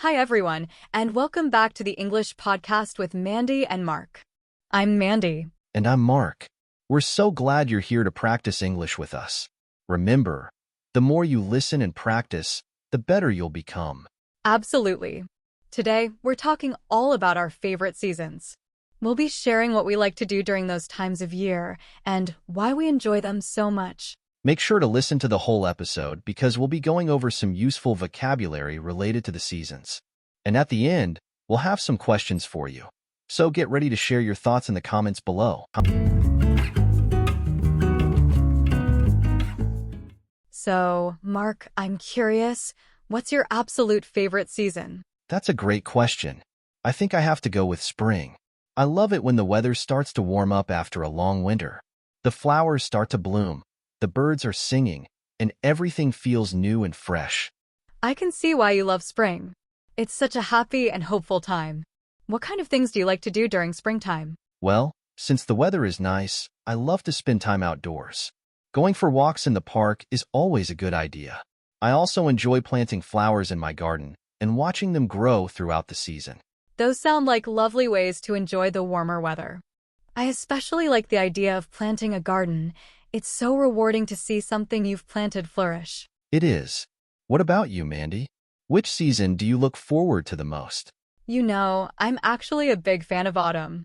Hi, everyone, and welcome back to the English podcast with Mandy and Mark. I'm Mandy. And I'm Mark. We're so glad you're here to practice English with us. Remember, the more you listen and practice, the better you'll become. Absolutely. Today, we're talking all about our favorite seasons. We'll be sharing what we like to do during those times of year and why we enjoy them so much. Make sure to listen to the whole episode because we'll be going over some useful vocabulary related to the seasons. And at the end, we'll have some questions for you. So get ready to share your thoughts in the comments below. So, Mark, I'm curious, what's your absolute favorite season? That's a great question. I think I have to go with spring. I love it when the weather starts to warm up after a long winter. The flowers start to bloom. The birds are singing, and everything feels new and fresh. I can see why you love spring. It's such a happy and hopeful time. What kind of things do you like to do during springtime? Well, since the weather is nice, I love to spend time outdoors. Going for walks in the park is always a good idea. I also enjoy planting flowers in my garden and watching them grow throughout the season. Those sound like lovely ways to enjoy the warmer weather. I especially like the idea of planting a garden. It's so rewarding to see something you've planted flourish. It is. What about you, Mandy? Which season do you look forward to the most? You know, I'm actually a big fan of autumn.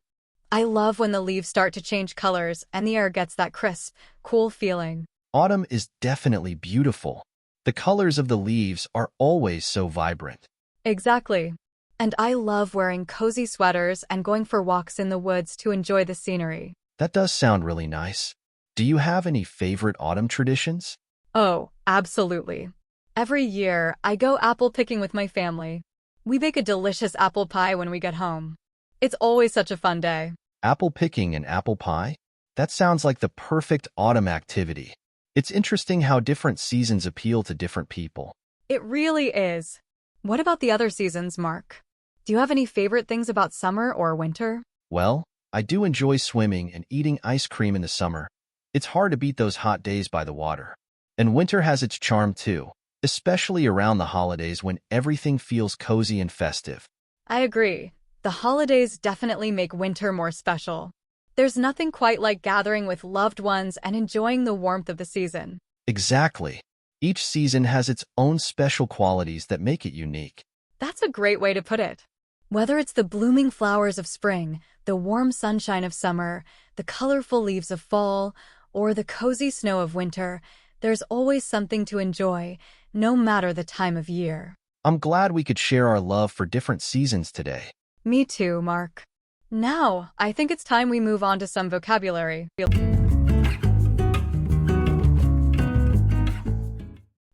I love when the leaves start to change colors and the air gets that crisp, cool feeling. Autumn is definitely beautiful. The colors of the leaves are always so vibrant. Exactly. And I love wearing cozy sweaters and going for walks in the woods to enjoy the scenery. That does sound really nice. Do you have any favorite autumn traditions? Oh, absolutely. Every year, I go apple picking with my family. We bake a delicious apple pie when we get home. It's always such a fun day. Apple picking and apple pie? That sounds like the perfect autumn activity. It's interesting how different seasons appeal to different people. It really is. What about the other seasons, Mark? Do you have any favorite things about summer or winter? Well, I do enjoy swimming and eating ice cream in the summer. It's hard to beat those hot days by the water. And winter has its charm too, especially around the holidays when everything feels cozy and festive. I agree. The holidays definitely make winter more special. There's nothing quite like gathering with loved ones and enjoying the warmth of the season. Exactly. Each season has its own special qualities that make it unique. That's a great way to put it. Whether it's the blooming flowers of spring, the warm sunshine of summer, the colorful leaves of fall, or the cozy snow of winter, there's always something to enjoy, no matter the time of year. I'm glad we could share our love for different seasons today. Me too, Mark. Now, I think it's time we move on to some vocabulary.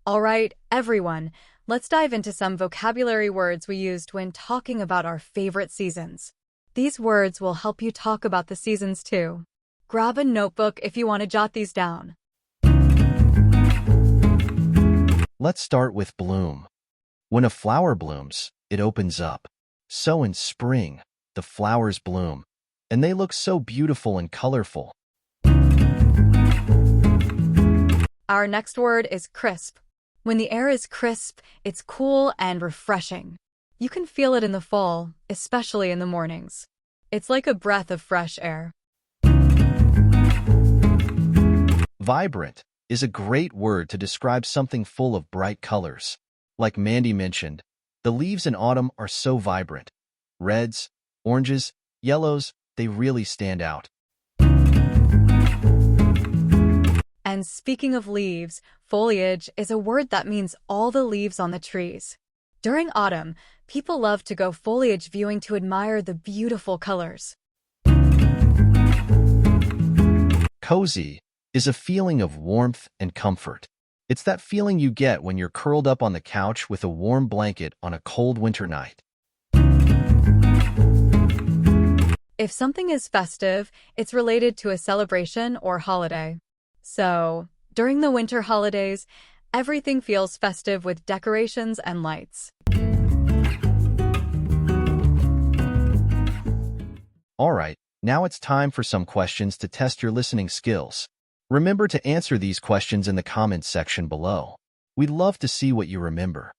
All right, everyone, let's dive into some vocabulary words we used when talking about our favorite seasons. These words will help you talk about the seasons too. Grab a notebook if you want to jot these down. Let's start with bloom. When a flower blooms, it opens up. So in spring, the flowers bloom, and they look so beautiful and colorful. Our next word is crisp. When the air is crisp, it's cool and refreshing. You can feel it in the fall, especially in the mornings. It's like a breath of fresh air. Vibrant is a great word to describe something full of bright colors. Like Mandy mentioned, the leaves in autumn are so vibrant. Reds, oranges, yellows, they really stand out. And speaking of leaves, foliage is a word that means all the leaves on the trees. During autumn, people love to go foliage viewing to admire the beautiful colors. Cozy is a feeling of warmth and comfort. It's that feeling you get when you're curled up on the couch with a warm blanket on a cold winter night. If something is festive, it's related to a celebration or holiday. So, during the winter holidays, everything feels festive with decorations and lights. All right, now it's time for some questions to test your listening skills. Remember to answer these questions in the comments section below. We'd love to see what you remember.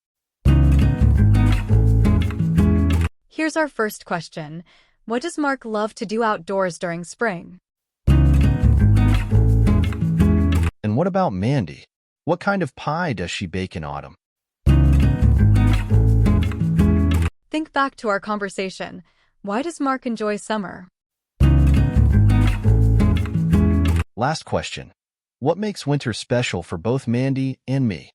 Here's our first question. What does Mark love to do outdoors during spring? And what about Mandy? What kind of pie does she bake in autumn? Think back to our conversation. Why does Mark enjoy summer? Last question. What makes winter special for both Mandy and me?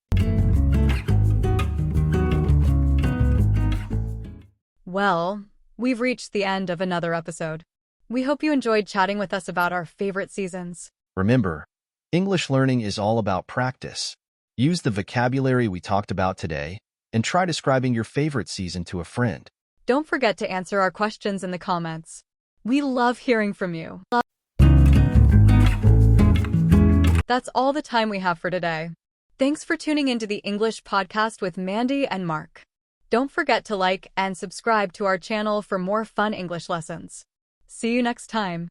Well, we've reached the end of another episode. We hope you enjoyed chatting with us about our favorite seasons. Remember, English learning is all about practice. Use the vocabulary we talked about today and try describing your favorite season to a friend. Don't forget to answer our questions in the comments. We love hearing from you. That's all the time we have for today. Thanks for tuning into the English podcast with Mandy and Mark. Don't forget to like and subscribe to our channel for more fun English lessons. See you next time.